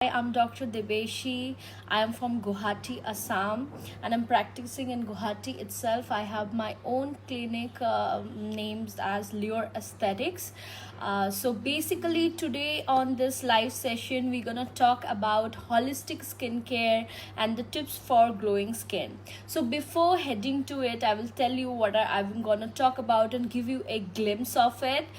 I'm Dr. Debeshi. I am from Guwahati, Assam, and I'm practicing in Guwahati itself. I have my own clinic named as Lure Aesthetics. So basically, today on this live session, we're gonna talk about holistic skincare and the tips for glowing skin. So before heading to it, I will tell you what I'm gonna talk about and give you a glimpse of it.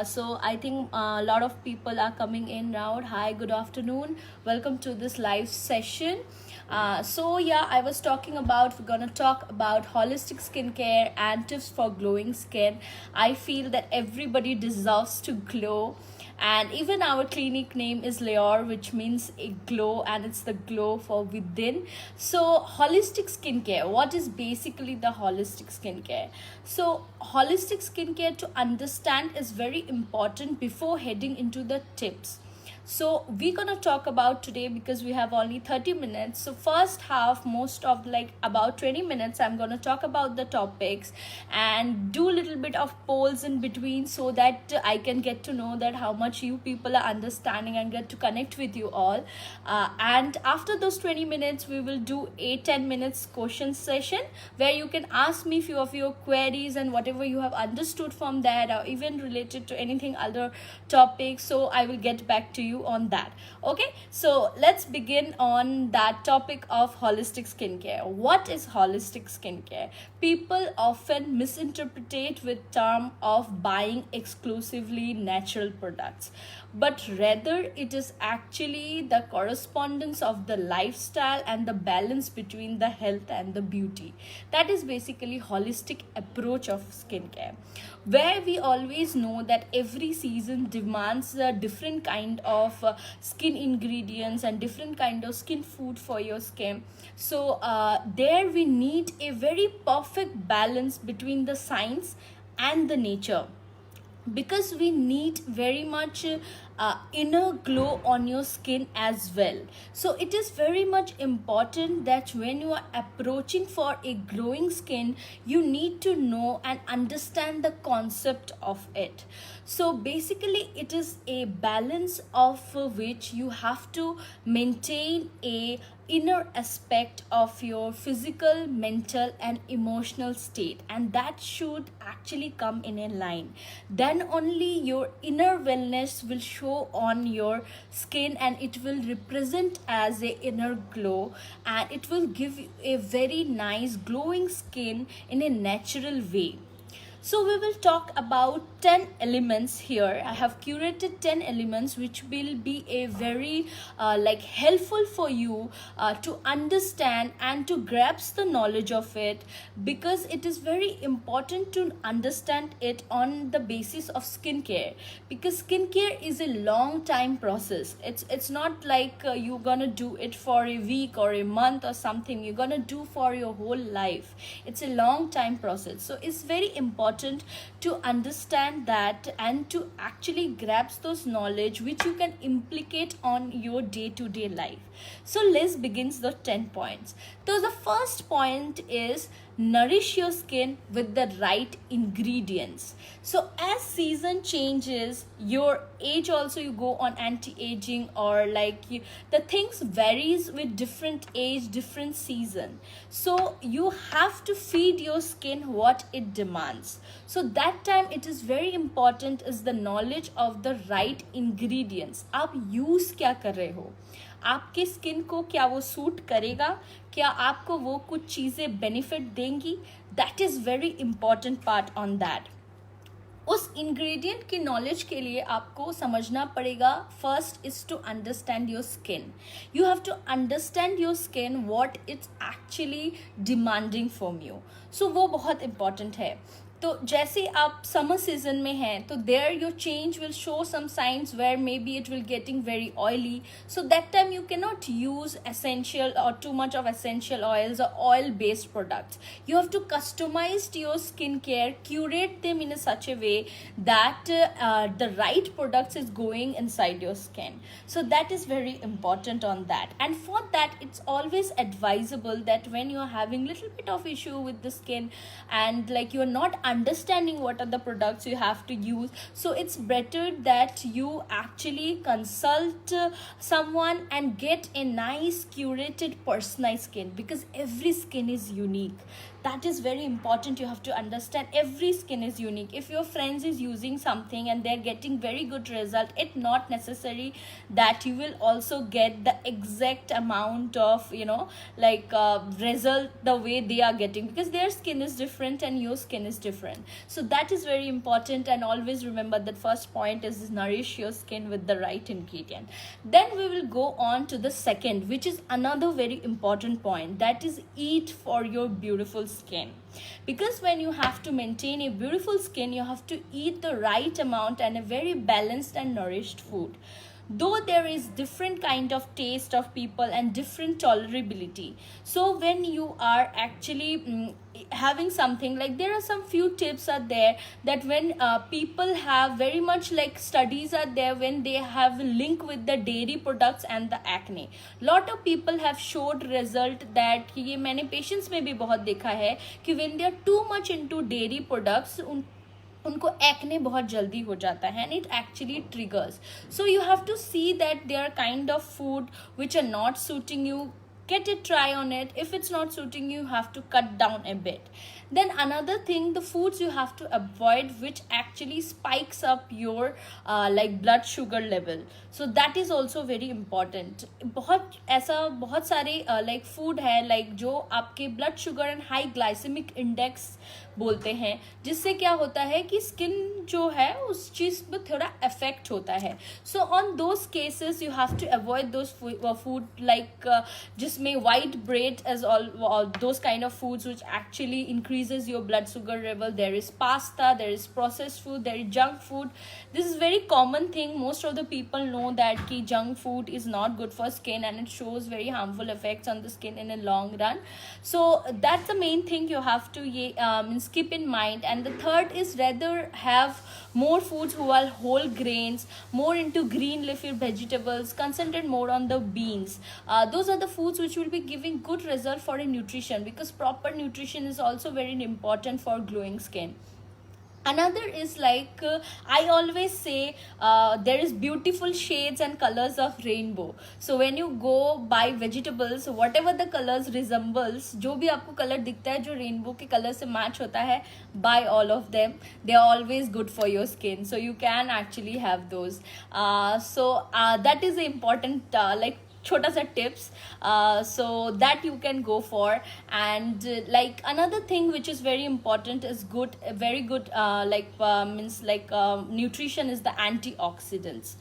So I think a lot of people are coming in now. Hi, good afternoon. Welcome to this live session. I was talking about we're gonna talk about holistic skincare and tips for glowing skin. I feel that everybody deserves to glow, and even our clinic name is Leor, which means a glow, and it's the glow for within. So holistic skincare, what is basically the holistic skincare? So holistic skincare, to understand, is very important before heading into the tips. So we're gonna talk about today, because we have only 30 minutes. So first half, most of like about 20 minutes, I'm gonna talk about the topics and do a little bit of polls in between, so that I can get to know that how much you people are understanding and get to connect with you all. And after those 20 minutes, we will do a 10 minutes question session, where you can ask me few of your queries and whatever you have understood from that, or even related to anything other topics. So I will get back to you on that. Okay, so let's begin on that topic of holistic skincare. What is holistic skincare? People often misinterpret with term of buying exclusively natural products, but rather it is actually the correspondence of the lifestyle and the balance between the health and the beauty. That is basically holistic approach of skincare, where we always know that every season demands a different kind of skin ingredients and different kind of skin food for your skin. So there we need a very perfect balance between the science and the nature, because we need very much inner glow on your skin as well. So it is very much important that when you are approaching for a glowing skin, you need to know and understand the concept of it. So basically it is a balance of which you have to maintain a inner aspect of your physical, mental and emotional state, and that should actually come in a line. Then only your inner wellness will show on your skin, and it will represent as a inner glow, and it will give you a very nice glowing skin in a natural way. So we will talk about 10 elements here. I have curated 10 elements which will be a very helpful for you to understand and to grasp the knowledge of it, because it is very important to understand it on the basis of skincare, because skincare is a long time process. It's not like you're gonna do it for a week or a month or something. You're gonna do for your whole life. It's a long time process. So it's very important to understand that and to actually grasp those knowledge which you can implicate on your day-to-day life. So let's begin the 10 points. So the first point is nourish your skin with the right ingredients. So as season changes, your age also, you go on anti-aging, or the things varies with different age, different season. So you have to feed your skin what it demands. So that time it is very important is the knowledge of the right ingredients. आप use क्या कर रहे हो, आपके skin को क्या वो suit करेगा, क्या आपको वो कुछ चीज़ें बेनिफिट देंगी. That is very important part on that. उस इंग्रेडिएंट की नॉलेज के लिए आपको समझना पड़ेगा, first is to understand your skin. You have to understand your skin what it's actually demanding from you. So वो बहुत इंपॉर्टेंट है. तो जैसे आप समर सीजन में हैं, तो there your change will show some science where may be it will getting very oily. So that time you can not use essential or too much of essential oils or oil based products. You have to customize your skincare, curate them in a such a way that the right products is going inside your skin. So that is very important on that. And for that, it's always advisable that when you are having little bit of issue with the skin and like you are not understanding what are the products you have to use. So it's better that you actually consult someone and get a nice curated personalized skin, because every skin is unique. That is very important. You have to understand every skin is unique. If your friends is using something and they're getting very good result, it's not necessary that you will also get the exact amount of result the way they are getting, because their skin is different and your skin is different. So that is very important. And always remember that first point is nourish your skin with the right ingredient. Then we will go on to the second, which is another very important point, that is eat for your beautiful skin. Because when you have to maintain a beautiful skin, you have to eat the right amount and a very balanced and nourished food. Though there is different kind of taste of people and different tolerability, so when you are actually having something like, there are some few tips are there that when people have very much like studies are there when they have a link with the dairy products and the acne. Lot of people have showed result that ये मैंने patients में भी बहुत देखा है कि when they are too much into dairy products, उनको acne बहुत जल्दी हो जाता है and it actually triggers. So you have to see that they are kind of food which are not suiting you. Get a try on it. If it's not suiting you, you have to cut down a bit. Then another thing, the foods you have to avoid which actually spikes up your blood sugar level. So that is also very important. बहुत सारे food है जो आपके blood sugar and high glycemic index बोलते हैं, जिससे क्या होता है कि स्किन जो है उस चीज़ में थोड़ा अफेक्ट होता है. So on those cases you have to avoid those food जिसमें white bread as all those kind of foods which actually increases your blood sugar level. There is pasta, there is processed food, there is junk food. This is very common thing. Most of the people know that ki junk food is not good for skin and it shows very harmful effects on the skin in a long run. So that's the main thing you have to keep in mind. And the third is rather have more foods who are whole grains, more into green leafy vegetables, concentrate more on the beans. Those are the foods which will be giving good result for a nutrition, because proper nutrition is also very important for glowing skin. Another is I always say there is beautiful shades and colors of rainbow. So when you go buy vegetables, whatever the colors resembles, जो भी आपको color दिखता है जो rainbow के color से match होता है, buy all of them. They are always good for your skin, so you can actually have those. That is important छोटा सा tips, so that you can go for. And another thing which is very important is very good nutrition is the antioxidants.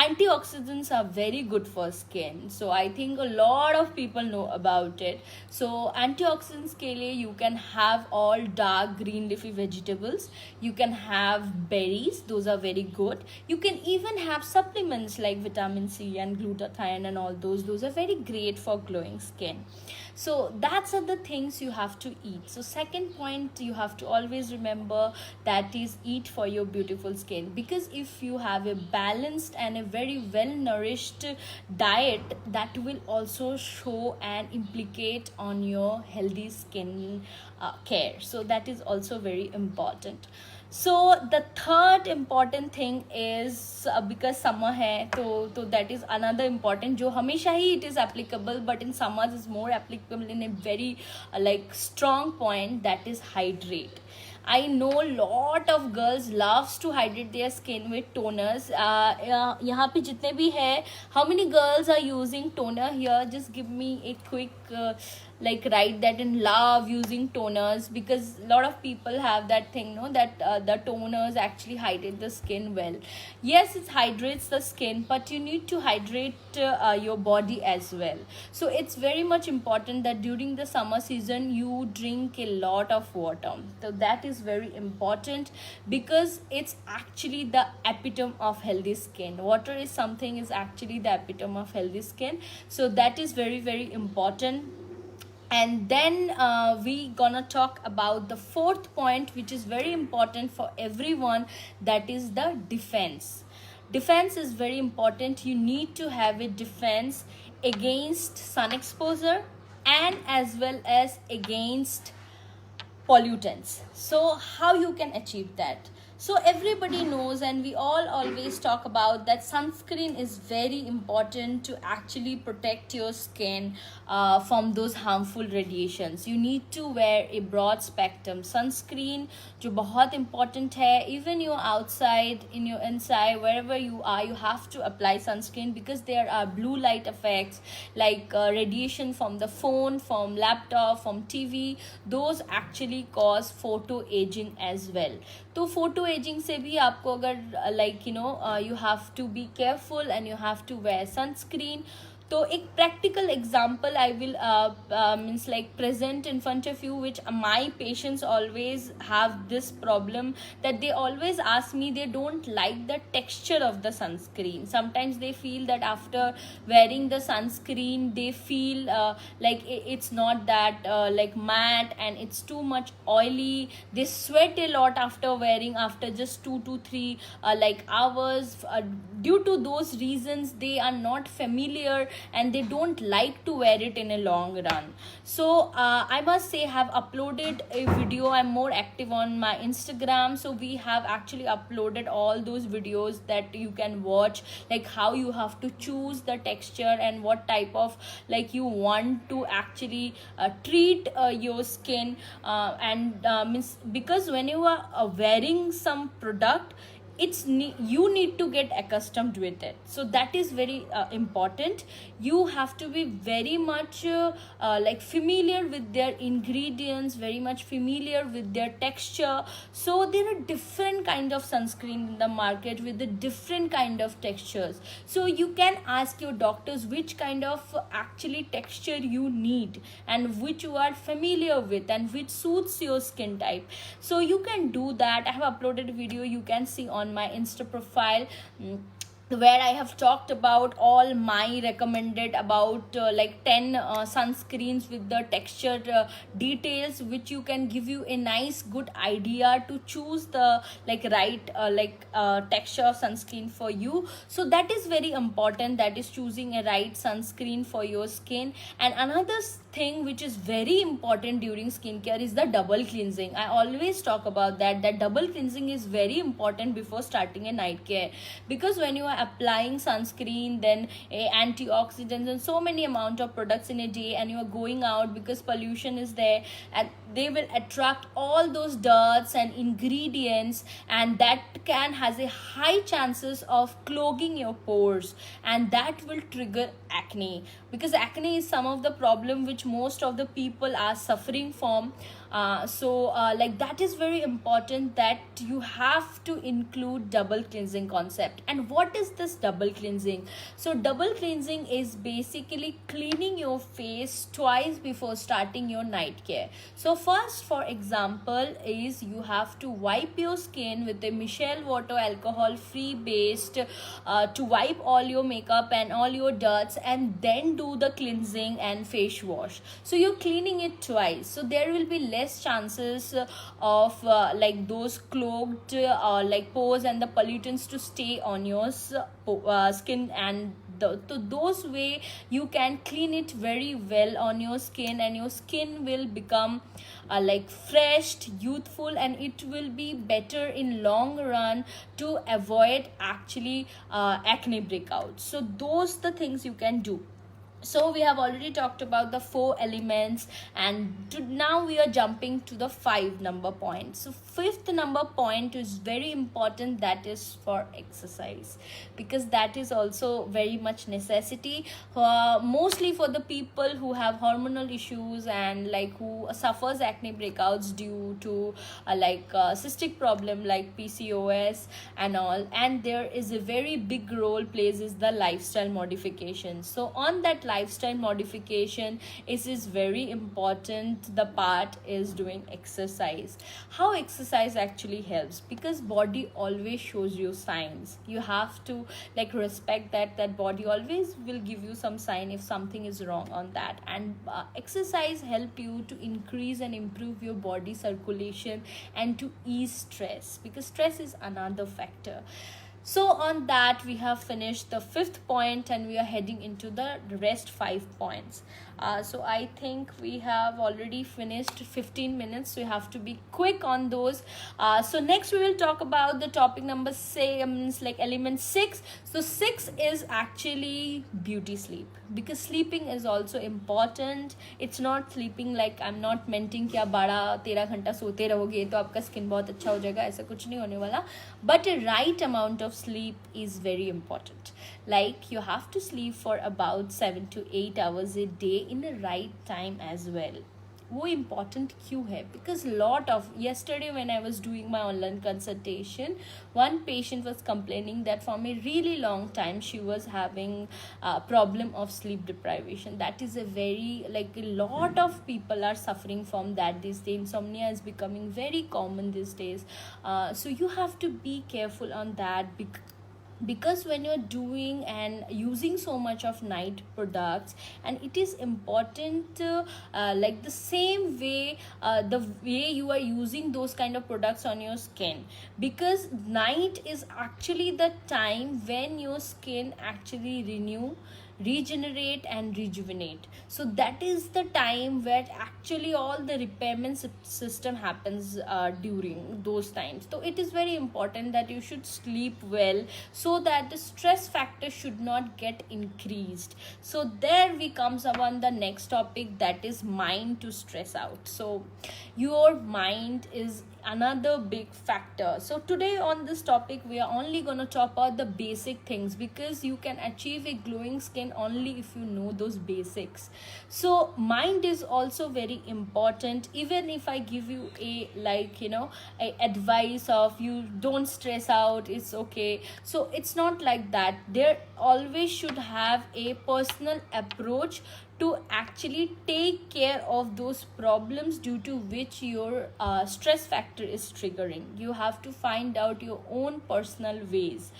Antioxidants are very good for skin, so I think a lot of people know about it. So antioxidants ke liye you can have all dark green leafy vegetables, you can have berries, those are very good. You can even have supplements like vitamin C and glutathione and all those are very great for glowing skin. So that's are the things you have to eat. So second point you have to always remember, that is eat for your beautiful skin, because if you have a balanced and a very well nourished diet, that will also show and implicate on your healthy skin care. So that is also very important. So the third important thing is because summer है तो that is another important जो हमेशा ही it is applicable, but in summers is more applicable in a very strong point, that is hydrate. I know lot of girls loves to hydrate their skin with toners. यहाँ पे जितने भी है, how many girls are using toner here? Just give me a quick write that in love using toners, because a lot of people have that thing, no, that the toners actually hydrate the skin well. Yes, it hydrates the skin, but you need to hydrate your body as well. So it's very much important that during the summer season you drink a lot of water. So that is very important, because it's actually the epitome of healthy skin. Water is something is actually the epitome of healthy skin. So that is very, very important. And then we gonna talk about the fourth point, which is very important for everyone, that is the defense. Defense is very important. You need to have a defense against sun exposure and as well as against pollutants. So how you can achieve that? So everybody knows, and we all always talk about that sunscreen is very important to actually protect your skin from those harmful radiations. You need to wear a broad spectrum sunscreen, जो बहुत important है. Even you're outside, in your inside, wherever you are, you have to apply sunscreen, because there are blue light effects like radiation from the phone, from laptop, from TV. Those actually cause photo aging as well. तो photo ageing से भी आपको अगर like you have to be careful and you have to wear sunscreen. तो एक practical example I will means like present in front of you, which my patients always have this problem, that they always ask me, they don't like the texture of the sunscreen. Sometimes they feel that after wearing the sunscreen they feel like it's not that like matte, and it's too much oily. They sweat a lot after wearing, after just 2 to 3 like hours. Due to those reasons they are not familiar and they don't like to wear it in a long run. So I must say, have uploaded a video. I'm more active on my Instagram, so we have actually uploaded all those videos that you can watch, like how you have to choose the texture and what type of like you want to actually treat your skin. And means, because when you are wearing some product, you need to get accustomed with it. So that is very important. You have to be very much like familiar with their ingredients, very much familiar with their texture. So there are different kind of sunscreen in the market with the different kind of textures. So you can ask your doctors which kind of actually texture you need and which you are familiar with and which suits your skin type. So you can do that. I have uploaded a video, you can see on my Insta profile, where I have talked about all my recommended about like 10 sunscreens with the texture details, which you can give you a nice good idea to choose the like right texture of sunscreen for you. So that is very important, that is choosing a right sunscreen for your skin. And another thing which is very important during skincare is the double cleansing. I always talk about that double cleansing is very important before starting a night care, because when you are applying sunscreen, then antioxidants and so many amount of products in a day, and you are going out because pollution is there, and they will attract all those dirts and ingredients, and that has a high chances of clogging your pores, and that will trigger acne, because acne is some of the problem which most of the people are suffering from. Like that is very important, that you have to include double cleansing concept. And what is this double cleansing? So double cleansing is basically cleaning your face twice before starting your night care. So first, for example, is you have to wipe your skin with a Micellar water alcohol free based to wipe all your makeup and all your dirts, and then do the cleansing and face wash. So you're cleaning it twice, so there will be less chances of like those clogged like pores and the pollutants to stay on your skin. And those way you can clean it very well on your skin, and your skin will become like fresh, youthful, and it will be better in long run to avoid actually acne breakouts. So those the things you can do. So we have already talked about the 4 elements, and now we are jumping to the 5 number point. So 5th number point is very important, that is for exercise, because that is also very much necessity, mostly for the people who have hormonal issues and like who suffers acne breakouts due to cystic problem like PCOS and all. And there is a very big role plays is the lifestyle modification. So on that lifestyle modification, it is very important, the part is doing exercise. How exercise actually helps? Because body always shows you signs. You have to like respect that body always will give you some sign if something is wrong on that. And exercise help you to increase and improve your body circulation and to ease stress, because stress is another factor. So on that, we have finished the fifth point and we are heading into the rest 5 points. So I think we have already finished 15 minutes, so you have to be quick on those. So next we will talk about the topic number 6, like element 6. So 6 is actually beauty sleep, because sleeping is also important. It's not sleeping like I'm not menting कि आप 12-13 घंटा सोते रहोगे तो आपका skin बहुत अच्छा हो जाएगा, ऐसा कुछ नहीं होने वाला. But a right amount of sleep is very important. Like you have to sleep for about 7 to 8 hours a day in the right time as well. वो important क्यों है? Because lot of yesterday when I was doing my online consultation, one patient was complaining that from a really long time she was having a problem of sleep deprivation. That is a very, like, a lot of people are suffering from that these days. Insomnia is becoming very common these days. So you have to be careful on that, because when you're doing and using so much of night products, and it is important, like the same way, the way you are using those kind of products on your skin, because night is actually the time when your skin actually regenerate and rejuvenate. So that is the time where actually all the repairment system happens during those times. So it is very important that you should sleep well, so that the stress factor should not get increased. So there we comes upon the next topic, that is mind to stress out. So your mind is another big factor. So today on this topic we are only going to talk about the basic things, because you can achieve a glowing skin only if you know those basics. So mind is also very important. Even if I give you a, like, a advice of you don't stress out, it's okay, so it's not like that. There always should have a personal approach to actually take care of those problems due to which your stress factor is triggering. You have to find out your own personal ways,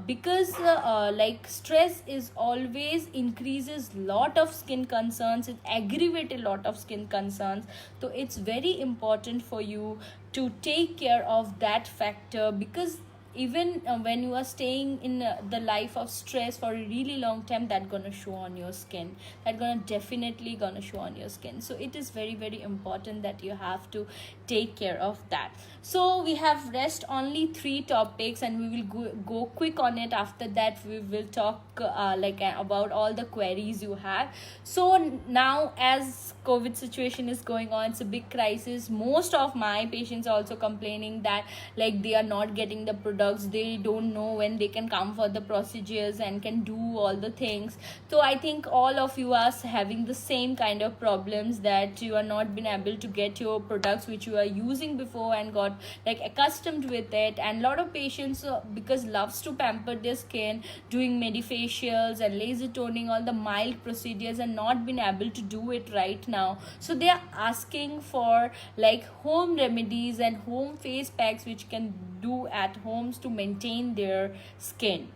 because like stress is always increases lot of skin concerns, it aggravates a lot of skin concerns. So it's very important for you to take care of that factor, because even when you are staying in the life of stress for a really long time, that gonna show on your skin, that gonna definitely gonna show on your skin. So it is very, very important that you have to take care of that. So we have rest only 3 topics, and we will go quick on it. After that we will talk about all the queries you have. So now, as COVID situation is going on, it's a big crisis. Most of my patients are also complaining that like they are not getting the products, they don't know when they can come for the procedures and can do all the things. So I think all of you are having the same kind of problems, that you are not been able to get your products which you are using before and got like accustomed with it. And a lot of patients, because loves to pamper their skin, doing medifacials and laser toning, all the mild procedures, and not been able to do it right now. So they are asking for like home remedies and home face packs which can do at homes to maintain their skin.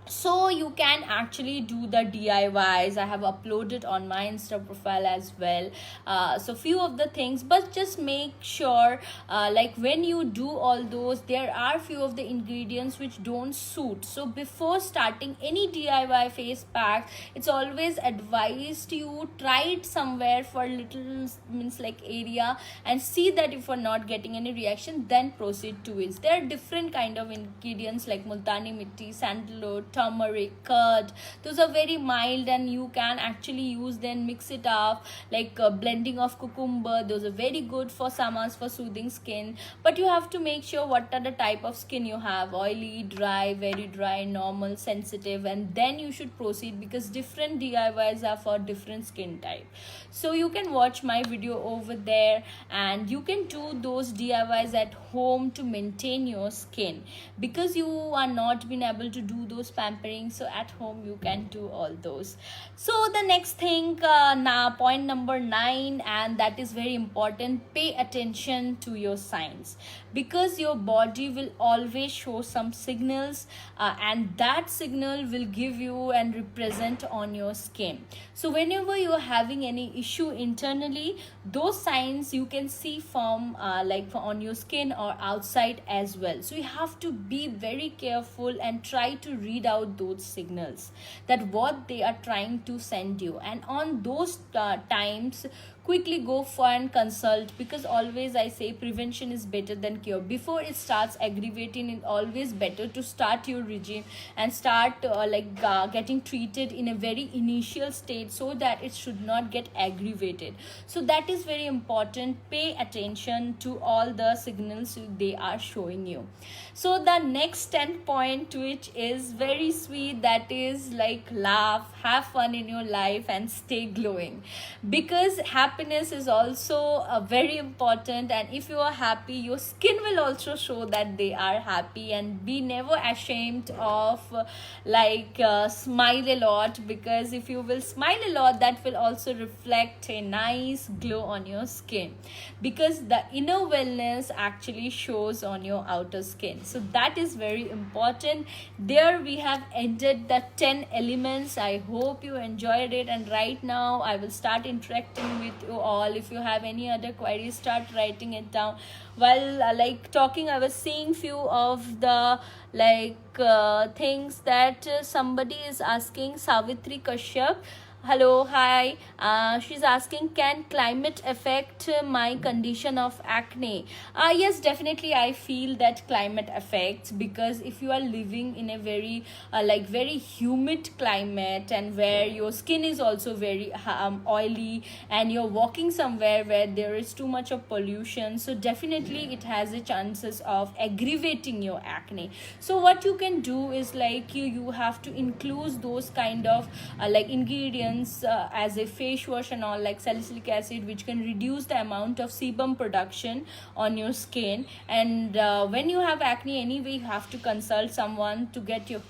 So you can actually do the DIYs. I have uploaded on my Insta profile as well. So few of the things, but just make sure like when you do all those, there are few of the ingredients which don't suit. So before starting any DIY face pack, it's always advised you try it somewhere for little, means like area, and see that if you're not getting any reaction, then proceed to it. There are different kind of ingredients like multani mitti, sandalwood, turmeric, curd. Those are very mild and you can actually use them, mix it up, like blending of cucumber. Those are very good for summers, for soothing skin. But you have to make sure what are the type of skin you have: oily, dry, very dry, normal, sensitive, and then you should proceed, because different DIYs are for different skin type. So you can watch my video over there and you can do those DIYs at home to maintain your skin, because you are not been able to do those pampering, so at home you can do all those. So the next thing, now point number 9, and that is very important: pay attention to your signs, because your body will always show some signals, and that signal will give you and represent on your skin. So whenever you are having any issue internally, those signs you can see from on your skin or outside as well. So you have to be very careful and try to read out those signals, that what they are trying to send you. And on those times, quickly go for and consult, because always I say prevention is better than cure. Before it starts aggravating, it's always better to start your regime and start getting treated in a very initial stage, so that it should not get aggravated. So that is very important. Pay attention to all the signals they are showing you. So the next 10 point, which is very sweet, that is like laugh, have fun in your life, and stay glowing, because happiness is also very important. And if you are happy, your skin will also show that they are happy. And be never ashamed of smile a lot, because if you will smile a lot, that will also reflect a nice glow on your skin, because the inner wellness actually shows on your outer skin. So that is very important. There we have ended the 10 elements. I hope you enjoyed it, and right now I will start interacting with you all. If you have any other queries, start writing it down. While talking, I was seeing few of the things that somebody is asking. Savitri Kashyap, hello, hi. She's asking, can climate affect my condition of acne? Yes, definitely. I feel that climate affects, because if you are living in a very very humid climate, and where your skin is also very oily, and you're walking somewhere where there is too much of pollution, so definitely it has a chances of aggravating your acne. So what you can do is you have to include those kind of ingredients as a face wash and all, like salicylic acid, which can reduce the amount of sebum production on your skin. And when you have acne anyway, you have to consult someone to get your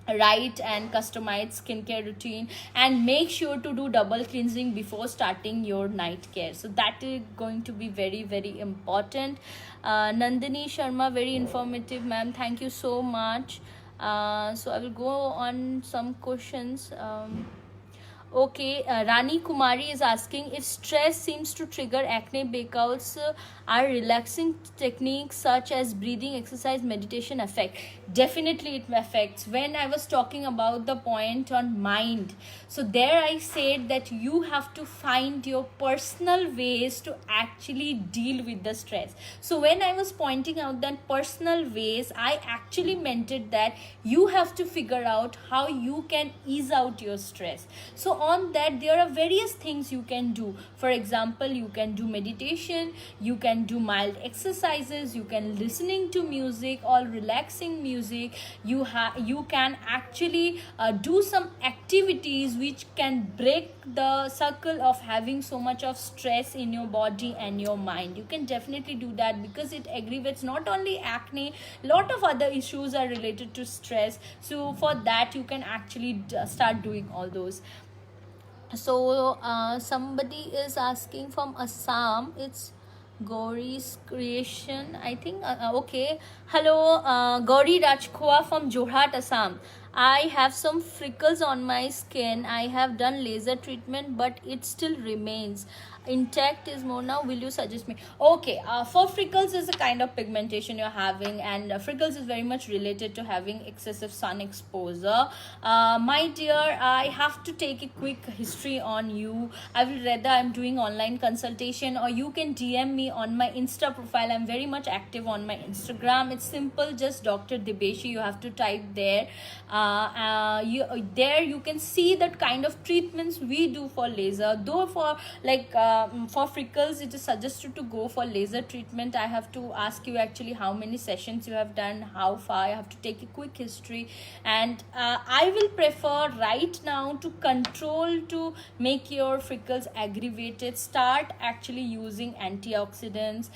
right and customized skincare routine, and make sure to do double cleansing before starting your night care. So that is going to be very, very important. Nandini Sharma, very informative, ma'am, thank you so much. So I will go on some questions. Okay, Rani Kumari is asking, if stress seems to trigger acne breakouts, are relaxing techniques such as breathing exercise, meditation affect? Definitely it affects. When I was talking about the point on mind, so there I said that you have to find your personal ways to actually deal with the stress. So when I was pointing out that personal ways, I actually meant it that you have to figure out how you can ease out your stress. So on that, there are various things you can do. For example, you can do meditation, you can do mild exercises, you can listening to music or relaxing music. You can actually do some activities which can break the circle of having so much of stress in your body and your mind. You can definitely do that, because it aggravates not only acne, lot of other issues are related to stress. So for that, you can actually start doing all those. So somebody is asking from Assam, it's Gauri's creation, I think. Okay, hello, Gauri Rajkhwa from Jorhat, Assam. I have some freckles on my skin. I have done laser treatment, but it still remains intact. Is more now, will you suggest me? Okay, for freckles is a kind of pigmentation you're having, and freckles is very much related to having excessive sun exposure. My dear, I have to take a quick history on you. I will rather I'm doing online consultation, or you can DM me on my Insta profile. I'm very much active on my Instagram. It's simple, just Dr. Debeshi, you have to type there. There you can see that kind of treatments we do for laser. Though for freckles, it is suggested to go for laser treatment. I have to ask you actually how many sessions you have done, how far. I have to take a quick history, and I will prefer right now to control, to make your freckles aggravated. Start actually using antioxidants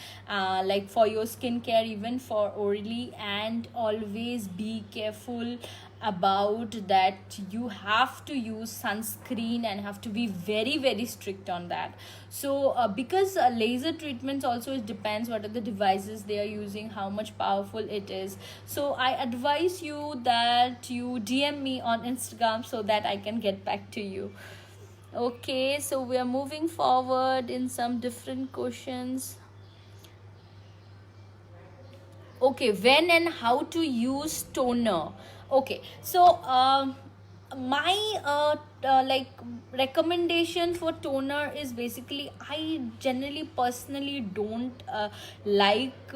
for your skincare, even for orally, and always be careful about that you have to use sunscreen and have to be very very strict on that. So because laser treatments also, it depends what are the devices they are using, how much powerful it is. So I advise you that you DM me on Instagram so that I can get back to you. Okay, so we are moving forward in some different questions. Okay, when and how to use toner. Okay, so my like recommendation for toner is basically, I generally personally don't like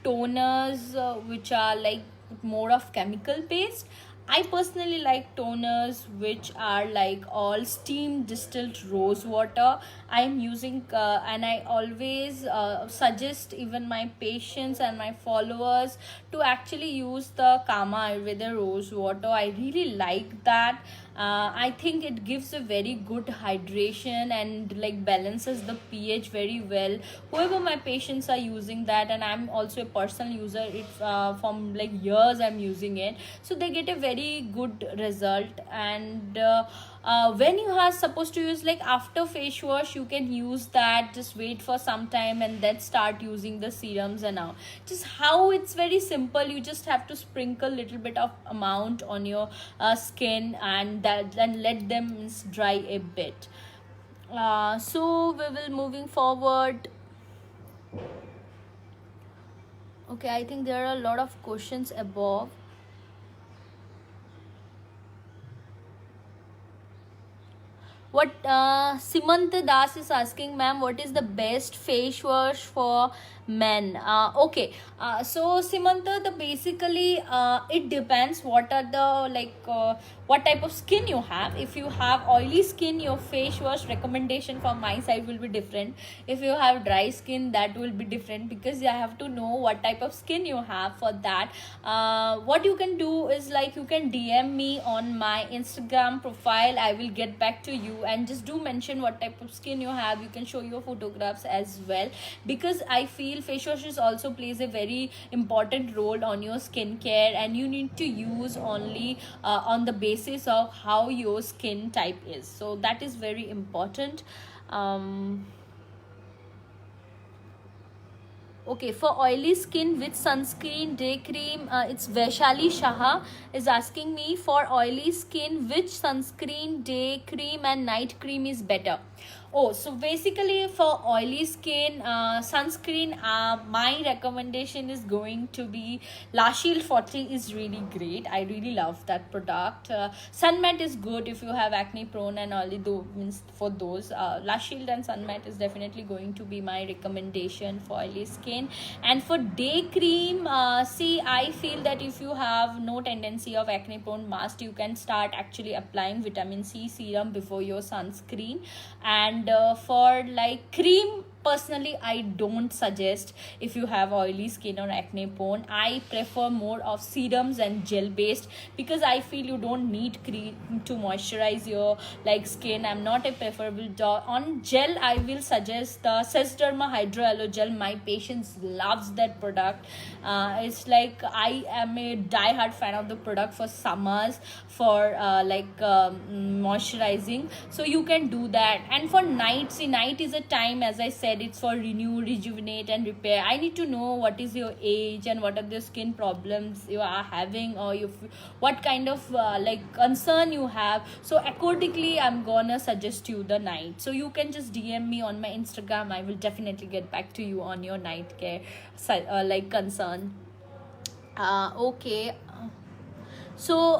toners which are like more of chemical based. I personally like toners which are like all steam distilled rose water. I am using and I always suggest even my patients and my followers to actually use the Kama Ayurveda rose water. I really like that. I think it gives a very good hydration and like balances the pH very well. Whoever my patients are using that, and I'm also a personal user, it from like years I'm using it, so they get a very good result. And when you are supposed to use, like after face wash, you can use that, just wait for some time and then start using the serums. And now just how it's very simple, you just have to sprinkle little bit of amount on your skin, and that then let them dry a bit. So we will moving forward. Okay, I think there are a lot of questions above. What Simanta Das is asking, ma'am, what is the best face wash for men? Okay, so Simanta, the basically it depends what are the like what type of skin you have. If you have oily skin, your face wash recommendation from my side will be different. If you have dry skin, that will be different, because you have to know what type of skin you have. For that, what you can do is like you can DM me on my Instagram profile. I will get back to you, and just do mention what type of skin you have. You can show your photographs as well, because I feel face washes also plays a very important role on your skincare, and you need to use only on the basis of how your skin type is. So that is very important. Okay, for oily skin with sunscreen, day cream, it's Vaishali Shaha is asking me, for oily skin, which sunscreen, day cream and night cream is better? Oh, so basically for oily skin, sunscreen, my recommendation is going to be La Shield 40 is really great. I really love that product. Sunmat is good if you have acne prone and oily, though means for those. La Shield and Sunmat is definitely going to be my recommendation for oily skin. And for day cream, see, I feel that if you have no tendency of acne prone mask, you can start actually applying vitamin C serum before your sunscreen. And for like cream, personally I don't suggest if you have oily skin or acne prone. I prefer more of serums and gel based, because I feel you don't need cream to moisturize your like skin. I'm not a preferable on gel. I will suggest the Sesderma Hydro Aloe Gel. My patients loves that product. It's like I am a die-hard fan of the product for summers, for moisturizing. So you can do that. And for night, see, night is a time, as I said, it's for renew, rejuvenate and repair. I need to know what is your age and what are the skin problems you are having, or what kind of concern you have. So accordingly I'm gonna suggest you the night. So you can just DM me on my Instagram. I will definitely get back to you on your night care concern. Okay. So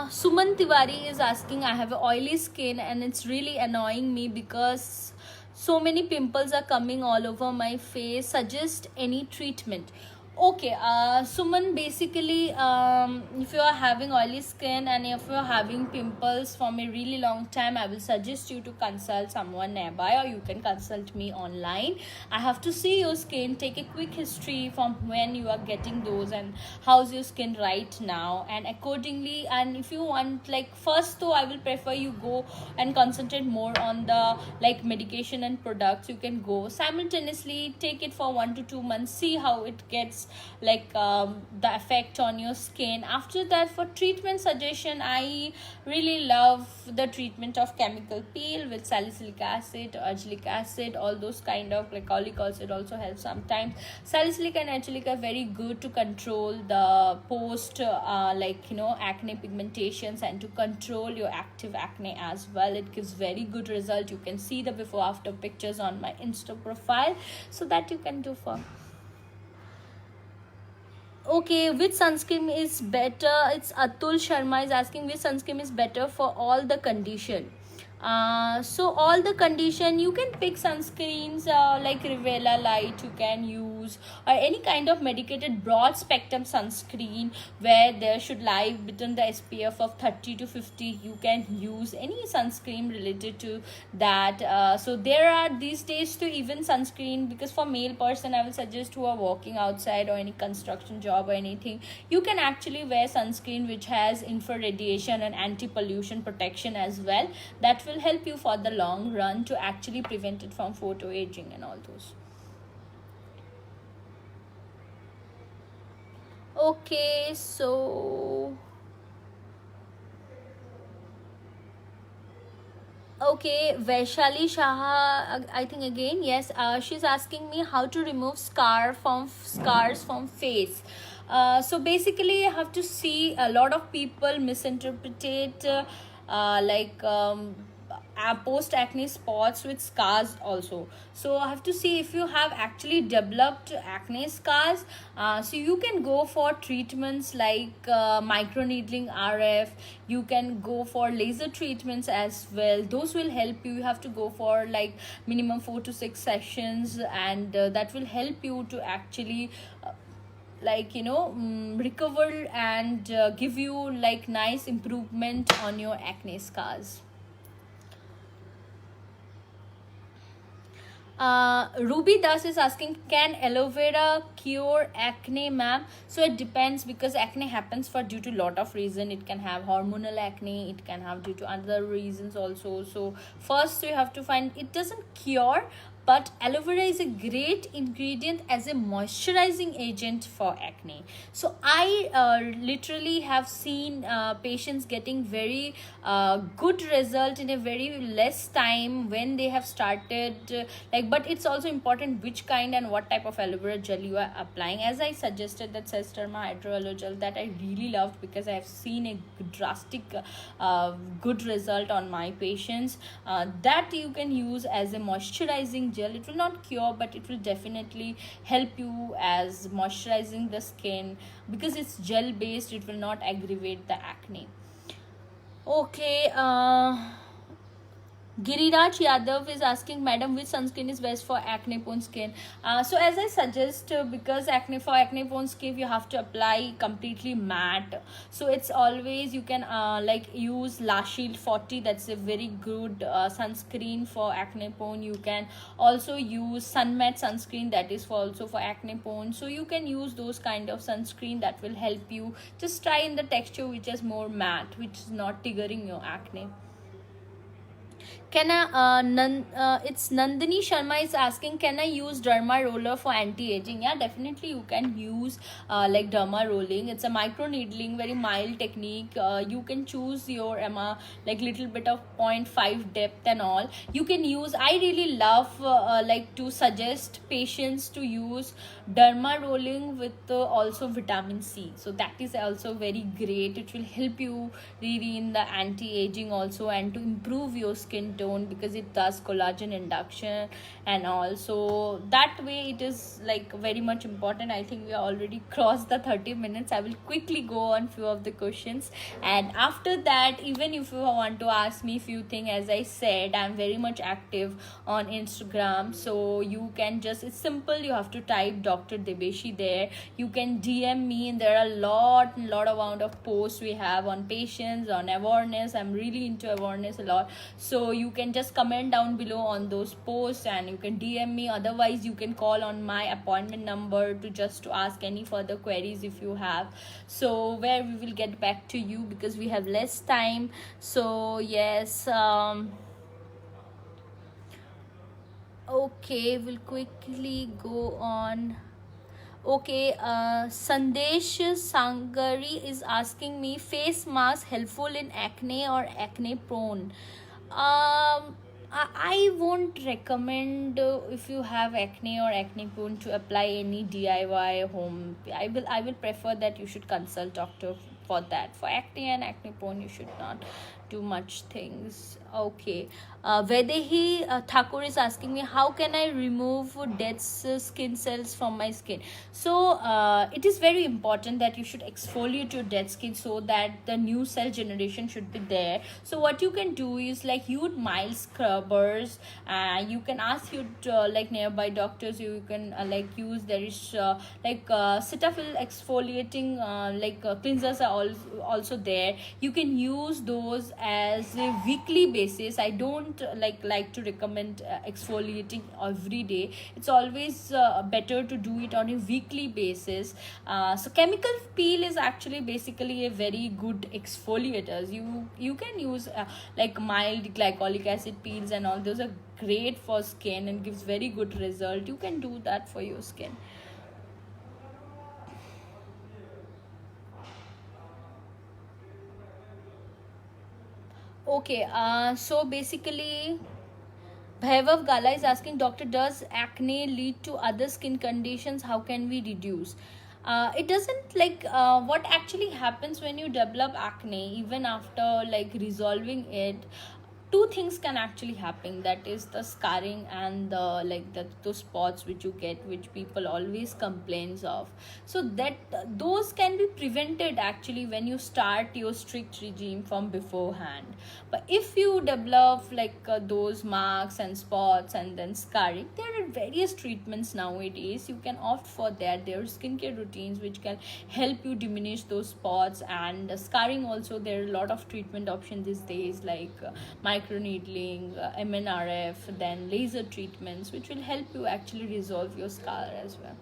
Suman Tiwari is asking, I have oily skin and it's really annoying me because so many pimples are coming all over my face. Suggest any treatment. Okay, Suman, basically, if you are having oily skin and if you are having pimples from a really long time, I will suggest you to consult someone nearby, or you can consult me online. I have to see your skin, take a quick history from when you are getting those and how's your skin right now, and accordingly. And if you want, like, first though, I will prefer you go and concentrate more on the like medication and products. You can go simultaneously, take it for 1 to 2 months, see how it gets its like the effect on your skin. After that, for treatment suggestion, I really love the treatment of chemical peel with salicylic acid, urgalic acid, all those kind of glycolic acid also helps sometimes. Salicylic and urgalic are very good to control the post acne pigmentations and to control your active acne as well. It gives very good result. You can see the before after pictures on my Insta profile, so that you can do for. Okay, which sunscreen is better? It's Atul Sharma is asking which sunscreen is better for all the condition. So all the condition, you can pick sunscreens like Rivella Light you can use, or any kind of medicated broad spectrum sunscreen where there should lie between the SPF of 30 to 50. You can use any sunscreen related to that. So there are these days to even sunscreen, because for male person I will suggest who are walking outside or any construction job or anything, you can actually wear sunscreen which has infrared radiation and anti-pollution protection as well. That will help you for the long run to actually prevent it from photo aging and all those. Okay, so okay, Vaishali Shah, I think again, yes, she's asking me how to remove scars from face. So basically, you have to see a lot of people misinterpret like post acne spots with scars also. So I have to see if you have actually developed acne scars. So you can go for treatments like microneedling RF. You can go for laser treatments as well. Those will help you. You have to go for like minimum 4 to 6 sessions, and that will help you to actually recover and give you like nice improvement on your acne scars. Ruby Das is asking, can aloe vera cure acne, ma'am? So it depends, because acne happens for due to lot of reason. It can have hormonal acne, it can have due to other reasons also. So first you have to find, it doesn't cure, but aloe vera is a great ingredient as a moisturizing agent for acne. So I literally have seen patients getting very good result in a very less time when they have started but it's also important which kind and what type of aloe vera gel you are applying. As I suggested that Sesterma hydro aloe gel that I really loved, because I have seen a drastic good result on my patients. That you can use as a moisturizing gel. It will not cure, but it will definitely help you as moisturizing the skin, because it's gel based. It will not aggravate the acne. Okay, Giriraj Yadav is asking, Madam, which sunscreen is best for acne prone skin? So as I suggest, because for acne prone skin, you have to apply completely matte. So it's always, you can use La Shield 40. That's a very good sunscreen for acne prone. You can also use Sun Matte sunscreen, that is also for acne prone. So you can use those kind of sunscreen that will help you. Just try in the texture which is more matte, which is not triggering your acne. It's Nandini Sharma is asking, can I use derma roller for anti-aging? Yeah, definitely you can use derma rolling. It's a micro needling, very mild technique. You can choose your little bit of 0.5 depth and all. You can use, I really love to suggest patients to use derma rolling with also vitamin C. So that is also very great. It will help you really in the anti-aging also, and to improve your skin tone, because it does collagen induction and also that way it is very much important. I think we already crossed the 30 minutes. I will quickly go on few of the questions, and after that, even if you want to ask me few things, as I said, I'm very much active on Instagram. So you can just, it's simple, you have to type Dr. Debeshi there. You can DM me, and there are a lot amount of posts we have on patients, on awareness. I'm really into awareness a lot. So you can just comment down below on those posts, and you can DM me. Otherwise, you can call on my appointment number to ask any further queries if you have. So where we will get back to you, because we have less time. So yes, okay, we'll quickly go on. Okay, Sandesh Sangari is asking me, face mask helpful in acne or acne prone? I won't recommend if you have acne or acne prone to apply any DIY home. I will prefer that you should consult doctor for that. For acne and acne prone, you should not do much things. Okay, Vedehi Thakur is asking me, how can I remove dead skin cells from my skin? So it is very important that you should exfoliate your dead skin so that the new cell generation should be there. So what you can do is, like, use mild scrubbers. You can ask your like nearby doctors. You can like use, there is Cetaphil exfoliating cleansers are also there. You can use those as a weekly basis. I don't like to recommend exfoliating every day. It's always better to do it on a weekly basis. So chemical peel is actually basically a very good exfoliators. You can use like mild glycolic acid peels and all. Those are great for skin and gives very good result. You can do that for your skin. Okay, so basically, Bhaivav Gala is asking, Doctor, does acne lead to other skin conditions? How can we reduce? It doesn't, what actually happens when you develop acne, even after like resolving it, two things can actually happen. That is the scarring and those spots which you get, which people always complains of. So that those can be prevented actually when you start your strict regime from beforehand. But if you develop those marks and spots and then scarring, there are various treatments nowadays. You can opt for that. There are skincare routines which can help you diminish those spots and scarring. Also, there are a lot of treatment options these days, like microneedling, MNRF, then laser treatments, which will help you actually resolve your scar as well.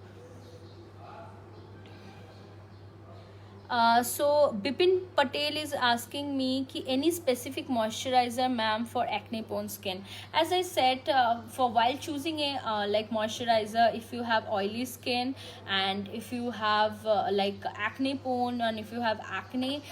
So Bipin Patel is asking me ki any specific moisturizer, ma'am, for acne prone skin. As I said, for while choosing a moisturizer, if you have oily skin and if you have acne prone and if you have acne,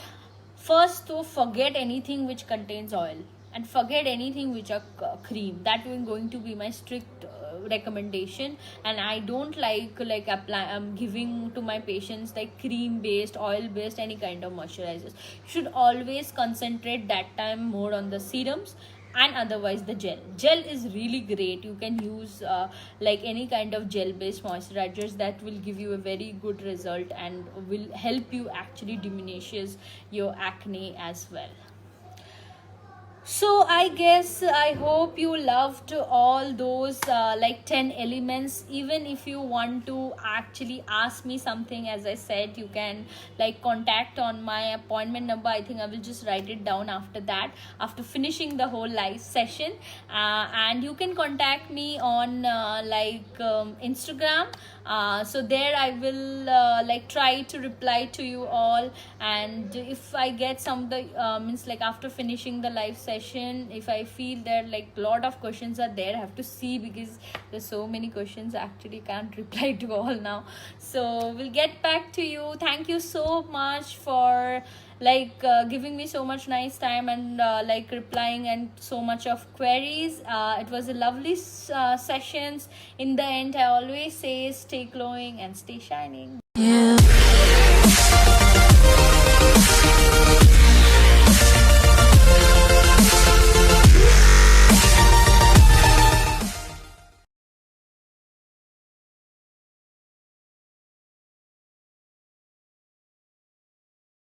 first to forget anything which contains oil and forget anything which are cream. That will going to be my strict recommendation. And I don't like apply giving to my patients like cream based, oil based, any kind of moisturizers. You should always concentrate that time more on the serums, and otherwise the gel is really great. You can use like any kind of gel based moisturizers that will give you a very good result and will help you actually diminishes your acne as well. So I guess I hope you loved all those 10 elements. Even if you want to actually ask me something, as I said, you can like contact on my appointment number. I think I will just write it down after that, after finishing the whole live session. And you can contact me on Instagram. So there I will try to reply to you all. And if I get some of the means like after finishing the live session, if I feel there like lot of questions are there, I have to see, because there's so many questions, I actually can't reply to all now. So we'll get back to you. Thank you so much for giving me so much nice time and replying and so much of queries. It was a lovely sessions. In the end, I always say stay glowing and stay shining.